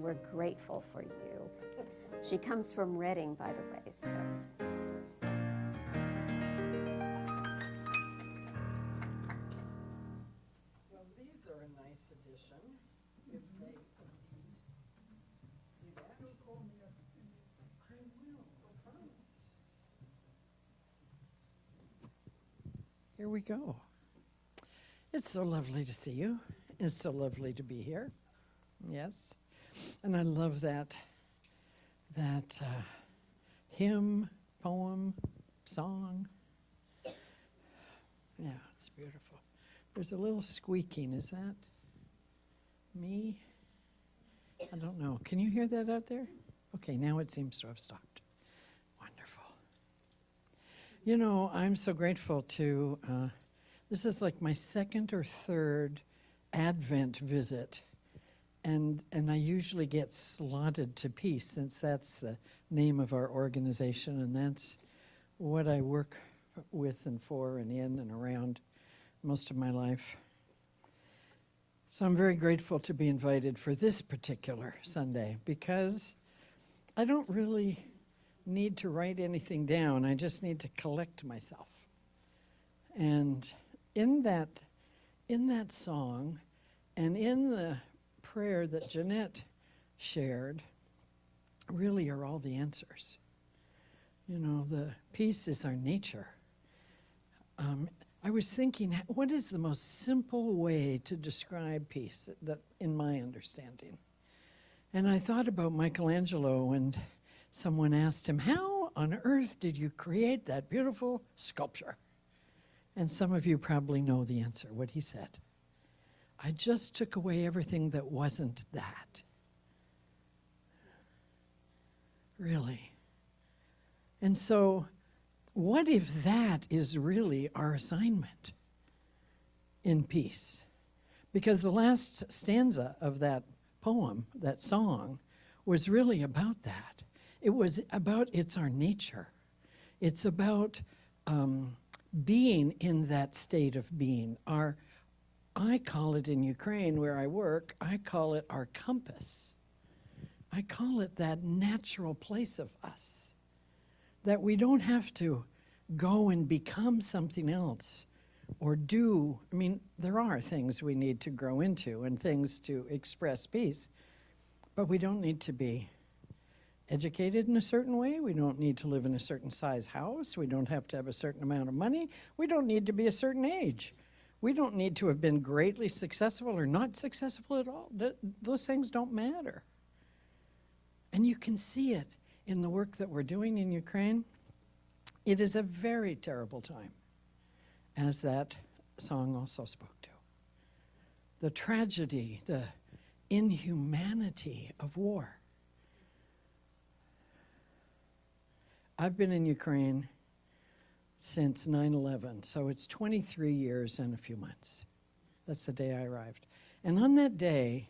we're grateful for you. She comes from Reading, by the way, so. Well, these are a nice addition, if they indeed do that. I will, I promise. Here we go. It's so lovely to see you. It's so lovely to be here. Yes. And I love that hymn, poem, song. Yeah, it's beautiful. There's a little squeaking. Is that me? I don't know. Can you hear that out there? Okay, now it seems to have stopped. Wonderful. You know, I'm so grateful to, this is like my second or third Advent visit. And I usually get slotted to Peace, since that's the name of our organization, and that's what I work with and for and in and around most of my life. So I'm very grateful to be invited for this particular Sunday, because I don't really need to write anything down. I just need to collect myself. And in that song and in the prayer that Jeanette shared really are all the answers. You know, the peace is our nature. I was thinking, what is the most simple way to describe peace that, in my understanding? And I thought about Michelangelo, and someone asked him, how on earth did you create that beautiful sculpture? And some of you probably know the answer, what he said. I just took away everything that wasn't that. Really. And so, what if that is really our assignment in peace? Because the last stanza of that poem, that song, was really about that. It was about, it's our nature. It's about being in that state of being. I call it in Ukraine, where I work, I call it our compass. I call it that natural place of us, that we don't have to go and become something else or do. I mean, there are things we need to grow into and things to express peace, but we don't need to be educated in a certain way. We don't need to live in a certain size house. We don't have to have a certain amount of money. We don't need to be a certain age. We don't need to have been greatly successful or not successful at all. Those things don't matter. And you can see it in the work that we're doing in Ukraine. It is a very terrible time, as that song also spoke to. The tragedy, the inhumanity of war. I've been in Ukraine since 9/11, so it's 23 years and a few months. That's the day I arrived. And on that day,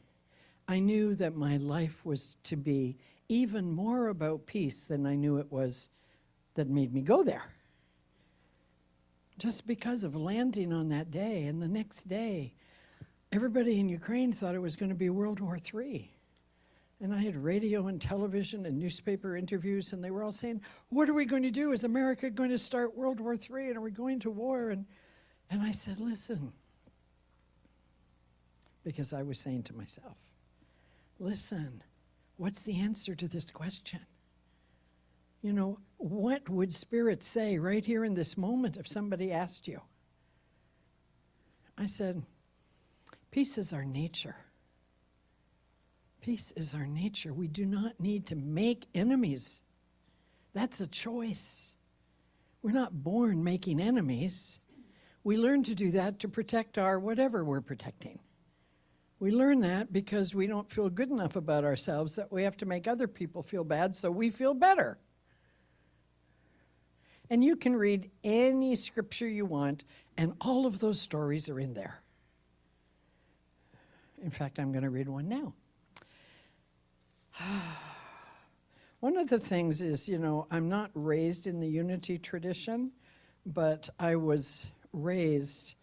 I knew that my life was to be even more about peace than I knew it was that made me go there. Just because of landing on that day, and the next day, everybody in Ukraine thought it was going to be World War III. And I had radio and television and newspaper interviews, and they were all saying, what are we going to do? Is America going to start World War III, and are we going to war? And I said, listen, because I was saying to myself, listen, what's the answer to this question? You know, what would Spirit say right here in this moment if somebody asked you? I said, peace is our nature. Peace is our nature. We do not need to make enemies. That's a choice. We're not born making enemies. We learn to do that to protect our whatever we're protecting. We learn that because we don't feel good enough about ourselves that we have to make other people feel bad so we feel better. And you can read any scripture you want, and all of those stories are in there. In fact, I'm going to read one now. One of the things is, you know, I'm not raised in the unity tradition, but I was raised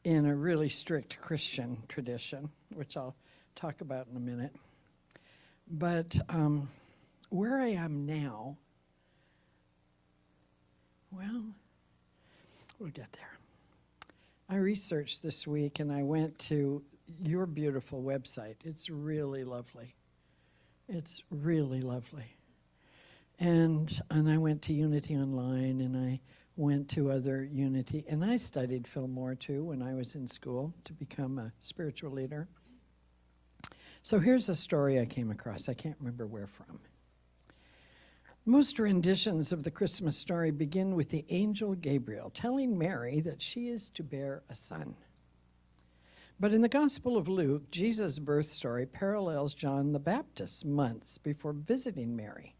in a really strict Christian tradition, which I'll talk about in a minute. But where I am now, well, we'll get there. I researched this week and I went to your beautiful website. It's really lovely. It's really lovely. And I went to Unity Online and I went to other Unity, and I studied Fillmore too when I was in school to become a spiritual leader. So here's a story I came across. I can't remember where from. Most renditions of the Christmas story begin with the angel Gabriel telling Mary that she is to bear a son. But in the Gospel of Luke, Jesus' birth story parallels John the Baptist's months before visiting Mary.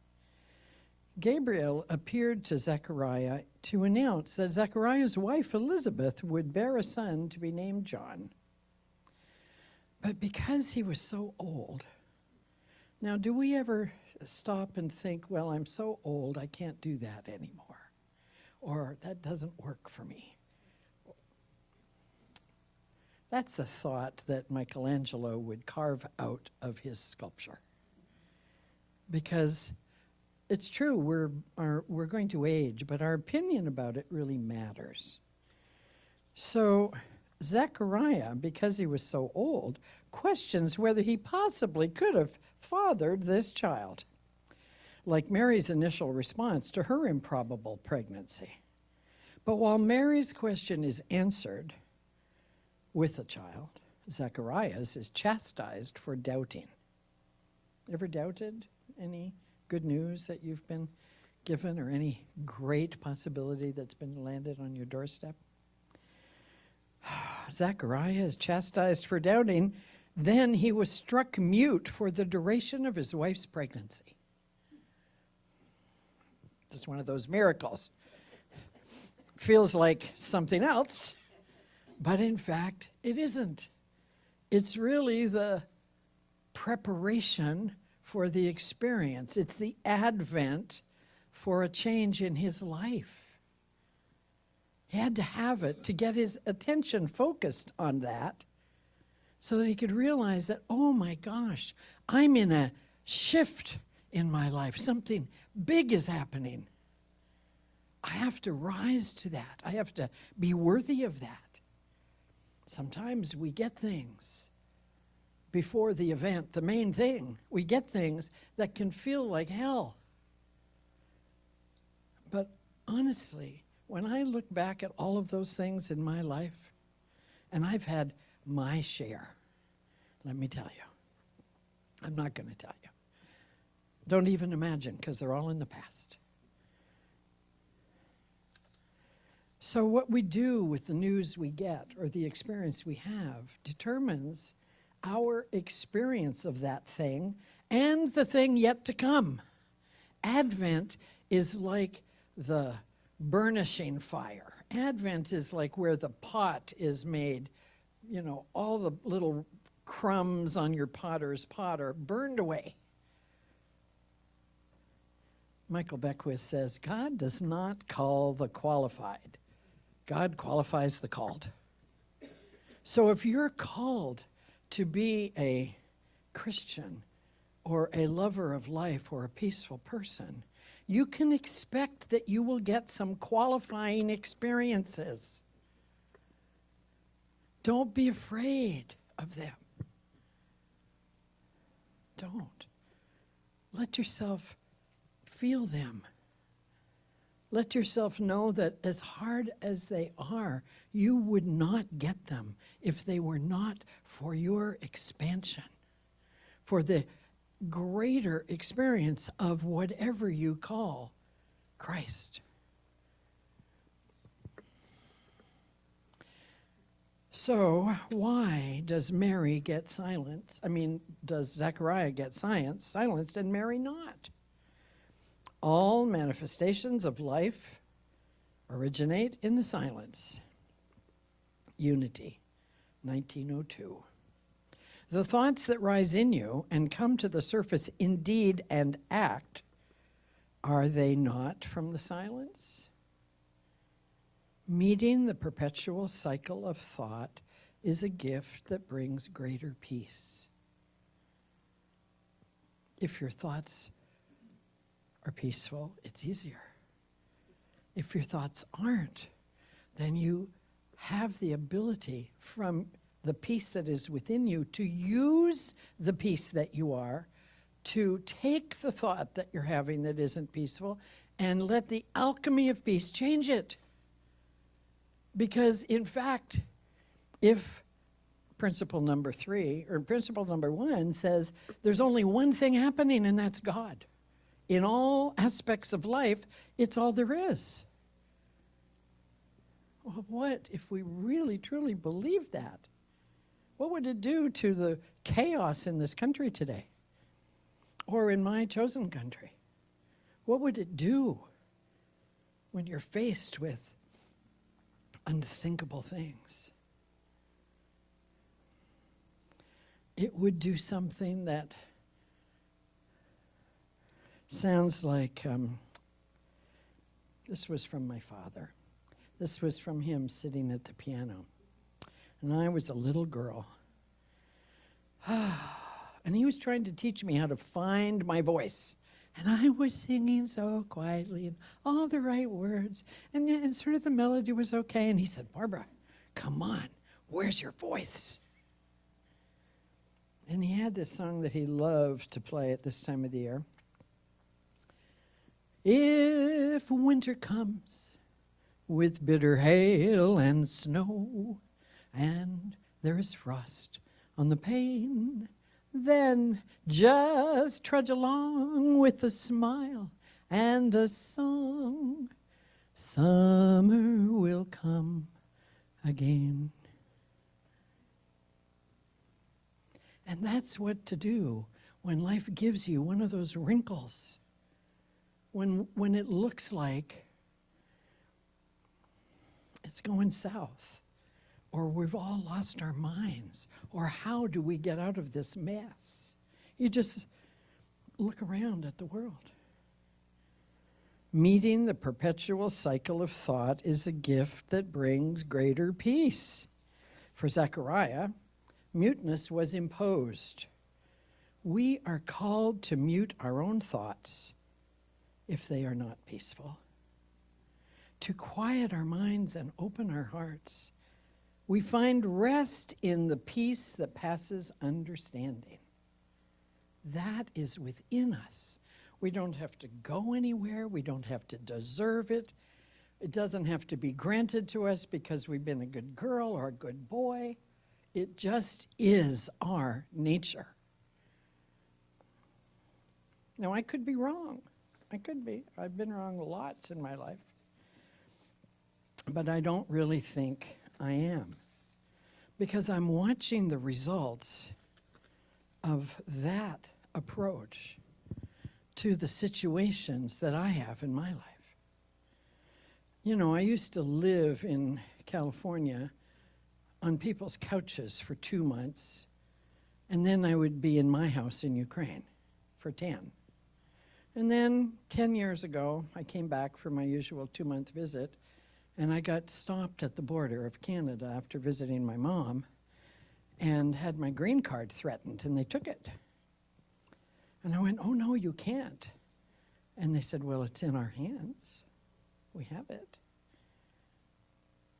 Gabriel appeared to Zechariah to announce that Zechariah's wife Elizabeth would bear a son to be named John. But because he was so old, now do we ever stop and think, well, I'm so old, I can't do that anymore, or that doesn't work for me? That's a thought that Michelangelo would carve out of his sculpture. Because it's true, we're going to age, but our opinion about it really matters. So Zechariah, because he was so old, questions whether he possibly could have fathered this child, like Mary's initial response to her improbable pregnancy. But while Mary's question is answered with a child, Zechariah's is chastised for doubting. Ever doubted any good news that you've been given, or any great possibility that's been landed on your doorstep? Zechariah is chastised for doubting. Then he was struck mute for the duration of his wife's pregnancy. Just one of those miracles. Feels like something else, but in fact, it isn't. It's really the preparation for the experience. It's the advent for a change in his life. He had to have it to get his attention focused on that so that he could realize that, oh my gosh, I'm in a shift in my life. Something big is happening. I have to rise to that. I have to be worthy of that. Sometimes we get things before the event, the main thing. We get things that can feel like hell. But honestly, when I look back at all of those things in my life, and I've had my share, let me tell you, I'm not going to tell you. Don't even imagine, because they're all in the past. So what we do with the news we get, or the experience we have, determines our experience of that thing and the thing yet to come. Advent is like the burnishing fire. Advent is like where the pot is made. You know, all the little crumbs on your potter's pot are burned away. Michael Beckwith says, God does not call the qualified. God qualifies the called. So if you're called to be a Christian or a lover of life or a peaceful person, you can expect that you will get some qualifying experiences. Don't be afraid of them. Don't. Let yourself feel them. Let yourself know that as hard as they are, you would not get them if they were not for your expansion, for the greater experience of whatever you call Christ. So why does Mary get silenced? Does Zechariah get silenced and Mary not? All manifestations of life originate in the silence. Unity, 1902. The thoughts that rise in you and come to the surface in deed and act, are they not from the silence? Meeting the perpetual cycle of thought is a gift that brings greater peace. If your thoughts are peaceful, it's easier. If your thoughts aren't, then you have the ability from the peace that is within you to use the peace that you are, to take the thought that you're having that isn't peaceful and let the alchemy of peace change it. Because in fact, if principle number 3 or principle number 1 says there's only one thing happening, and that's God. In all aspects of life, it's all there is. Well, what if we really truly believed that? What would it do to the chaos in this country today? Or in my chosen country? What would it do when you're faced with unthinkable things? It would do something that sounds like, this was from my father. This was from him sitting at the piano. And I was a little girl. And he was trying to teach me how to find my voice. And I was singing so quietly and all the right words. And sort of the melody was okay. And he said, Barbara, come on, where's your voice? And he had this song that he loved to play at this time of the year. If winter comes with bitter hail and snow, and there is frost on the pane, then just trudge along with a smile and a song. Summer will come again. And that's what to do when life gives you one of those wrinkles, when it looks like it's going south, or we've all lost our minds, or how do we get out of this mess? You just look around at the world. Meeting the perpetual cycle of thought is a gift that brings greater peace. For Zechariah, muteness was imposed. We are called to mute our own thoughts if they are not peaceful, to quiet our minds and open our hearts. We find rest in the peace that passes understanding. That is within us. We don't have to go anywhere. We don't have to deserve it. It doesn't have to be granted to us because we've been a good girl or a good boy. It just is our nature. Now, I could be wrong. I could be. I've been wrong lots in my life. But I don't really think I am, because I'm watching the results of that approach to the situations that I have in my life. You know, I used to live in California on people's couches for 2 months, and then I would be in my house in Ukraine for 10. And then 10 years ago, I came back for my usual 2-month visit, and I got stopped at the border of Canada after visiting my mom and had my green card threatened, and they took it. And I went, oh, no, you can't. And they said, well, it's in our hands. We have it.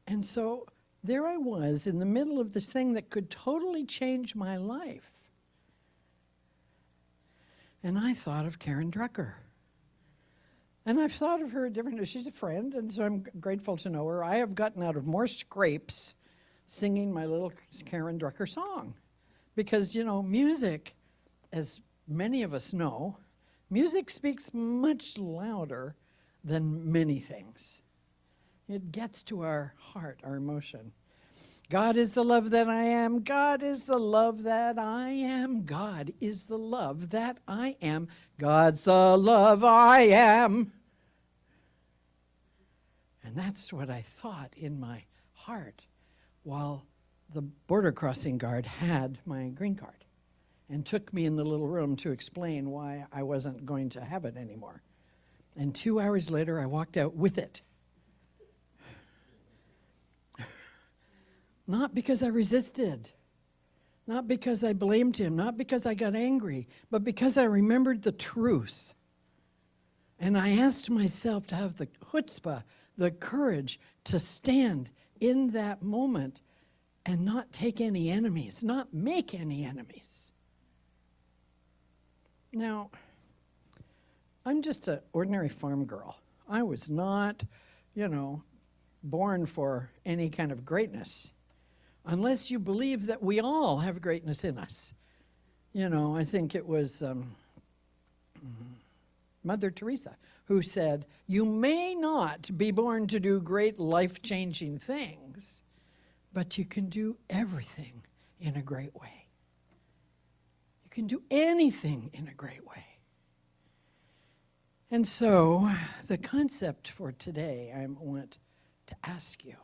And so there I was in the middle of this thing that could totally change my life. And I thought of Karen Drucker. And I've thought of her differently. She's a friend, and so I'm grateful to know her. I have gotten out of more scrapes singing my little Karen Drucker song. Because, you know, music, as many of us know, music speaks much louder than many things. It gets to our heart, our emotion. God is the love that I am. God is the love that I am. God is the love that I am. God's the love I am. And that's what I thought in my heart while the border crossing guard had my green card and took me in the little room to explain why I wasn't going to have it anymore. And 2 hours later, I walked out with it. Not because I resisted. not because I blamed him, not because I got angry, but because I remembered the truth. And I asked myself to have the chutzpah, the courage to stand in that moment and not take any enemies, not make any enemies. Now, I'm just an ordinary farm girl. I was not, born for any kind of greatness, unless you believe that we all have greatness in us. I think it was Mother Teresa who said, "You may not be born to do great life-changing things, but you can do everything in a great way. You can do anything in a great way." And so the concept for today, I want to ask you,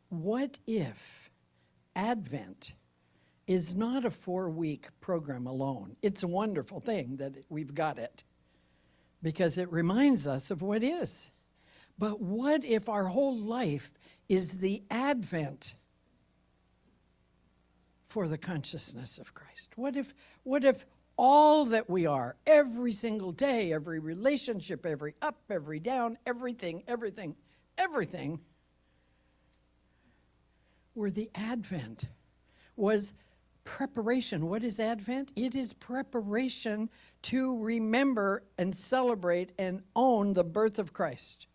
what if Advent is not a 4-week program alone? It's a wonderful thing that we've got it, because it reminds us of what is. But what if our whole life is the Advent for the consciousness of Christ? What if all that we are, every single day, every relationship, every up, every down, everything, were the Advent, was preparation? What is Advent? It is preparation to remember and celebrate and own the birth of Christ.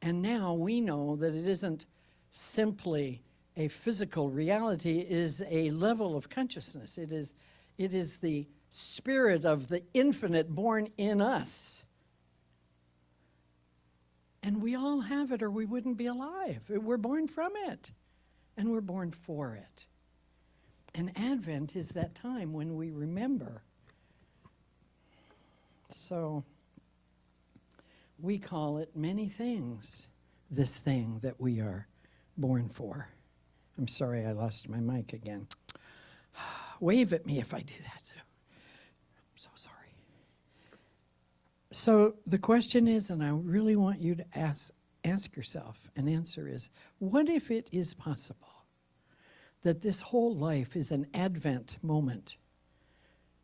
And now we know that it isn't simply a physical reality, it is a level of consciousness. It is the spirit of the infinite born in us. And we all have it, or we wouldn't be alive. We're born from it, and we're born for it. And Advent is that time when we remember. So we call it many things, this thing that we are born for. I'm sorry I lost my mic again. Wave at me if I do that, Sue. I'm so sorry. So the question is, and I really want you to ask yourself, and answer is, what if it is possible that this whole life is an Advent moment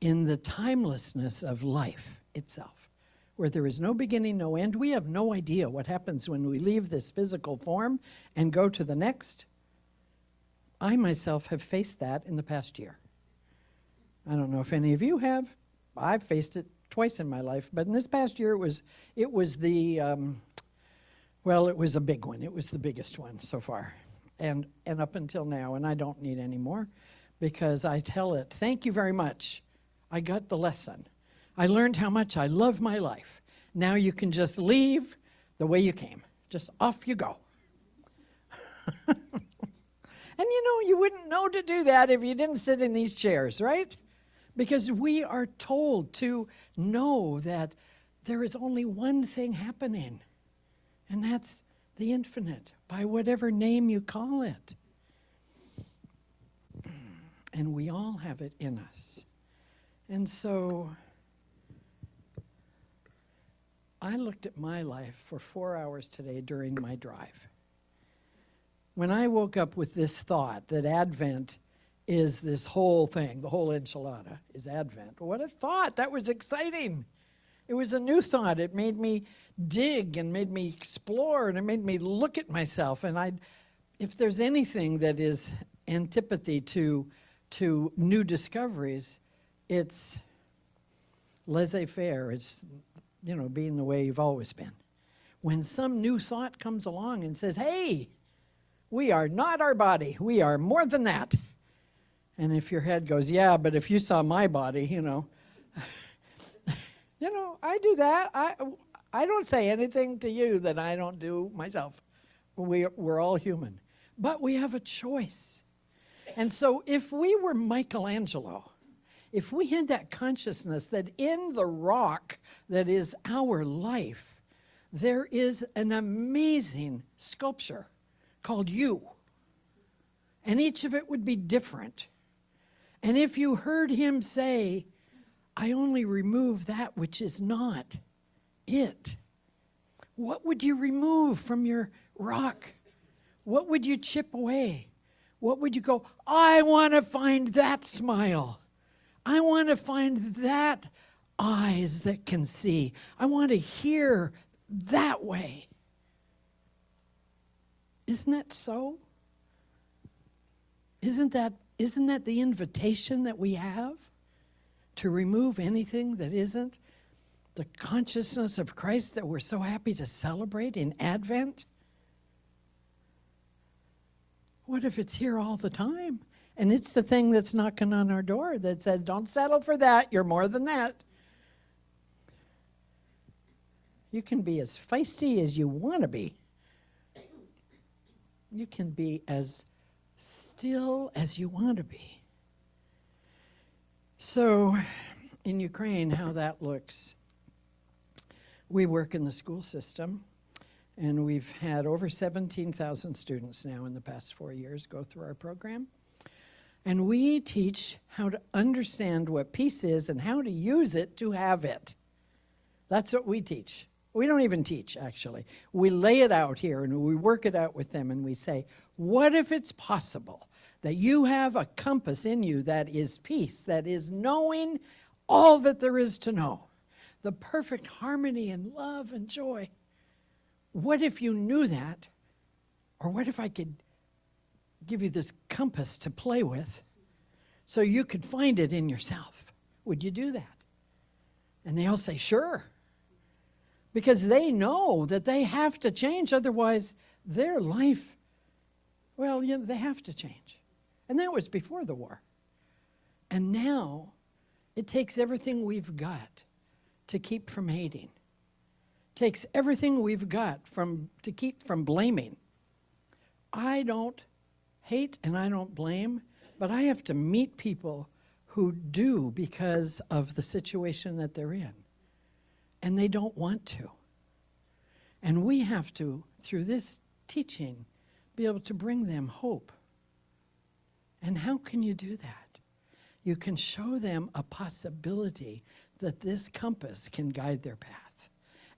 in the timelessness of life itself, where there is no beginning, no end? We have no idea what happens when we leave this physical form and go to the next. I myself have faced that in the past year. I don't know if any of you have. I've faced it twice in my life, but in this past year it was a big one. It was the biggest one so far, and up until now, and I don't need any more, because I tell it, thank you very much. I got the lesson. I learned how much I love my life. Now you can just leave the way you came. Just off you go. And you wouldn't know to do that if you didn't sit in these chairs, right? Because we are told to know that there is only one thing happening, and that's the infinite, by whatever name you call it. And we all have it in us. And so I looked at my life for 4 hours today during my drive. When I woke up with this thought that Advent is this whole thing, the whole enchilada is Advent. What a thought! That was exciting. It was a new thought. It made me dig and made me explore, and it made me look at myself. And if there's anything that is antipathy to new discoveries, it's laissez-faire. It's, being the way you've always been. When some new thought comes along and says, hey, we are not our body. We are more than that. And if your head goes, yeah, but if you saw my body, I do that. I don't say anything to you that I don't do myself. We're all human. But we have a choice. And so if we were Michelangelo, if we had that consciousness that in the rock that is our life, there is an amazing sculpture called you. And each of it would be different. And if you heard him say, I only remove that which is not it, what would you remove from your rock? What would you chip away? what would you go, I want to find that smile. I want to find that eyes that can see. I want to hear that way. Isn't that so? Isn't that the invitation that we have? To remove anything that isn't the consciousness of Christ that we're so happy to celebrate in Advent? What if it's here all the time? And it's the thing that's knocking on our door that says, don't settle for that, you're more than that. You can be as feisty as you want to be. You can be as still as you want to be. So, in Ukraine, how that looks, we work in the school system, and we've had over 17,000 students now in the past 4 years go through our program. And we teach how to understand what peace is and how to use it to have it. That's what we teach. We don't even teach, actually. We lay it out here, and we work it out with them, and we say, what if it's possible that you have a compass in you that is peace, that is knowing all that there is to know, the perfect harmony and love and joy? What if you knew that? Or what if I could give you this compass to play with so you could find it in yourself? Would you do that? And they all say, sure. Because they know that they have to change, otherwise their life, well, you know, they have to change. And that was before the war. And now it takes everything we've got to keep from hating. Takes everything we've got to keep from blaming. I don't hate and I don't blame, but I have to meet people who do because of the situation that they're in. And they don't want to. And we have to, through this teaching, be able to bring them hope. And how can you do that? You can show them a possibility that this compass can guide their path.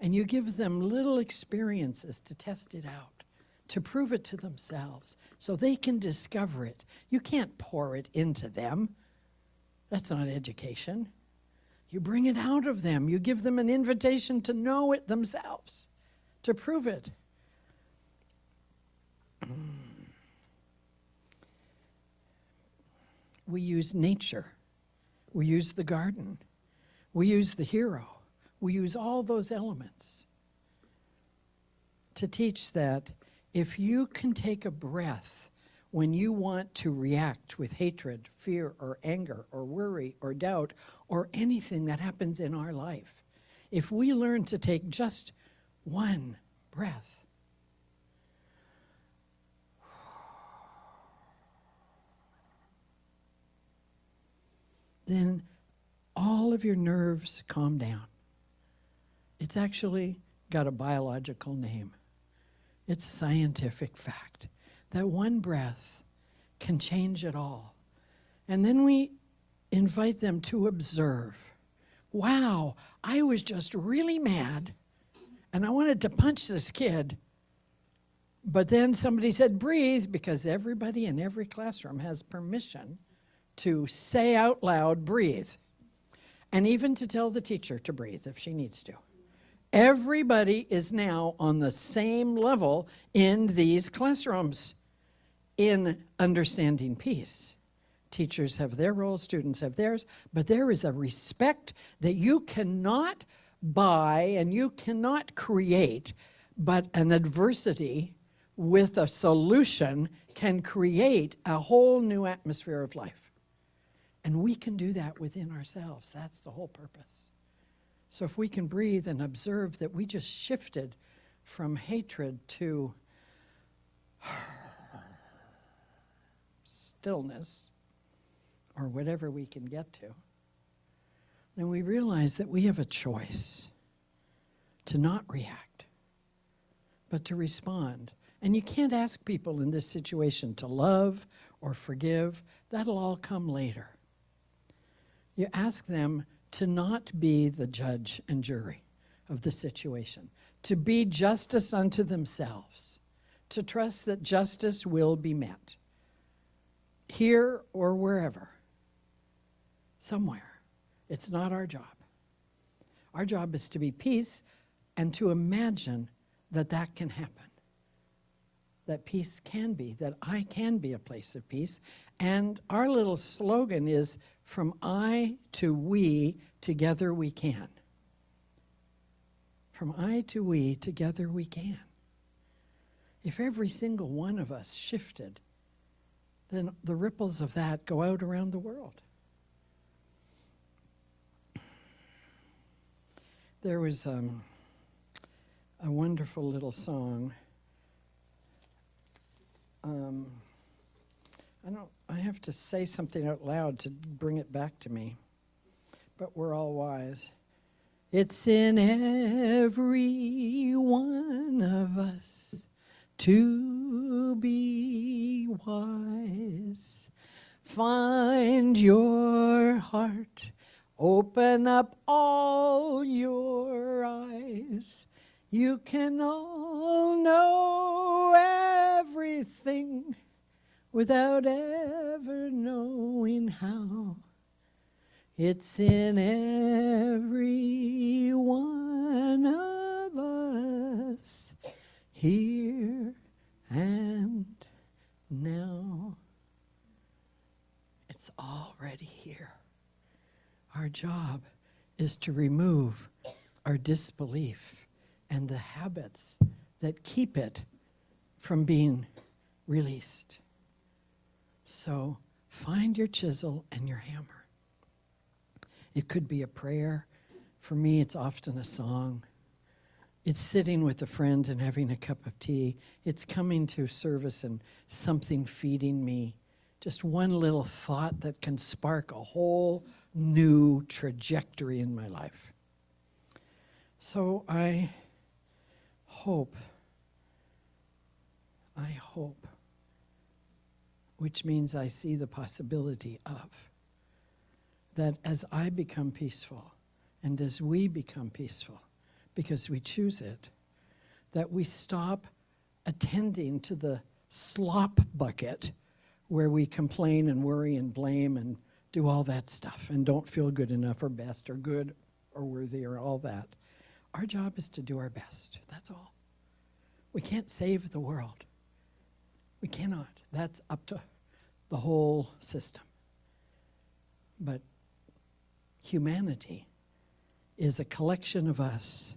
And you give them little experiences to test it out, to prove it to themselves, so they can discover it. You can't pour it into them. That's not education. You bring it out of them. You give them an invitation to know it themselves, to prove it. We use nature. We use the garden. We use the hero. We use all those elements to teach that if you can take a breath when you want to react with hatred, fear, or anger, or worry, or doubt, or anything that happens in our life, if we learn to take just one breath, then all of your nerves calm down. It's actually got a biological name. It's a scientific fact that one breath can change it all. And then we invite them to observe. Wow, I was just really mad, and I wanted to punch this kid, but then somebody said, breathe, because everybody in every classroom has permission to say out loud, breathe, and even to tell the teacher to breathe if she needs to. Everybody is now on the same level in these classrooms in understanding peace. Teachers have their role, students have theirs, but there is a respect that you cannot buy and you cannot create, but an adversity with a solution can create a whole new atmosphere of life. And we can do that within ourselves. That's the whole purpose. So if we can breathe and observe that we just shifted from hatred to stillness, or whatever we can get to, then we realize that we have a choice to not react, but to respond. And you can't ask people in this situation to love or forgive. That'll all come later. You ask them to not be the judge and jury of the situation, to be justice unto themselves, to trust that justice will be met. here or wherever, somewhere. It's not our job. Our job is to be peace and to imagine that that can happen. That peace can be, that I can be a place of peace. And our little slogan is, from I to we, together we can. From I to we, together we can. If every single one of us shifted, then the ripples of that go out around the world. There was a wonderful little song. I have to say something out loud to bring it back to me, but we're all wise. It's in every one of us to be wise. Find your heart, open up all your eyes. You can all know everything without ever knowing how. It's in every one of us, here and now. It's already here. Our job is to remove our disbelief and the habits that keep it from being released. So find your chisel and your hammer. It could be a prayer. For me, it's often a song. It's sitting with a friend and having a cup of tea. It's coming to service and something feeding me. Just one little thought that can spark a whole new trajectory in my life. So I hope, which means I see the possibility of, that as I become peaceful and as we become peaceful, because we choose it, that we stop attending to the slop bucket where we complain and worry and blame and do all that stuff and don't feel good enough or best or good or worthy or all that. Our job is to do our best. That's all. We can't save the world. We cannot. That's up to the whole system. But humanity is a collection of us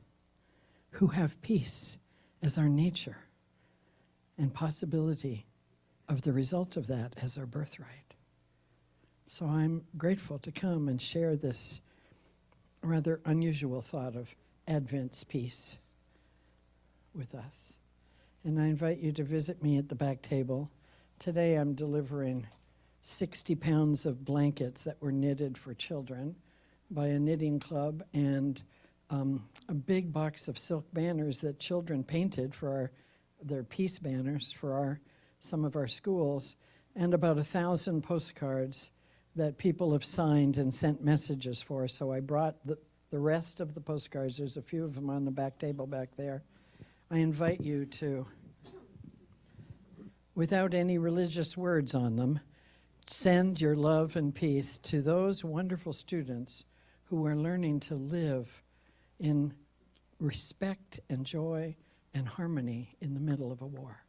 who have peace as our nature and possibility of the result of that as our birthright. So I'm grateful to come and share this rather unusual thought of Advent's peace with us. And I invite you to visit me at the back table. Today I'm delivering 60 pounds of blankets that were knitted for children by a knitting club, and a big box of silk banners that children painted for their peace banners for some of our schools, and about 1,000 postcards that people have signed and sent messages for. So I brought the rest of the postcards. There's a few of them on the back table back there. I invite you to, without any religious words on them, send your love and peace to those wonderful students who are learning to live in respect and joy and harmony in the middle of a war,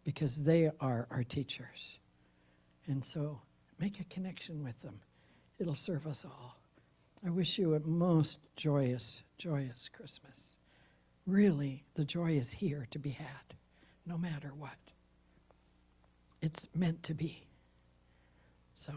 because they are our teachers. And so make a connection with them. It'll serve us all. I wish you a most joyous, joyous Christmas. Really, the joy is here to be had, no matter what. It's meant to be. So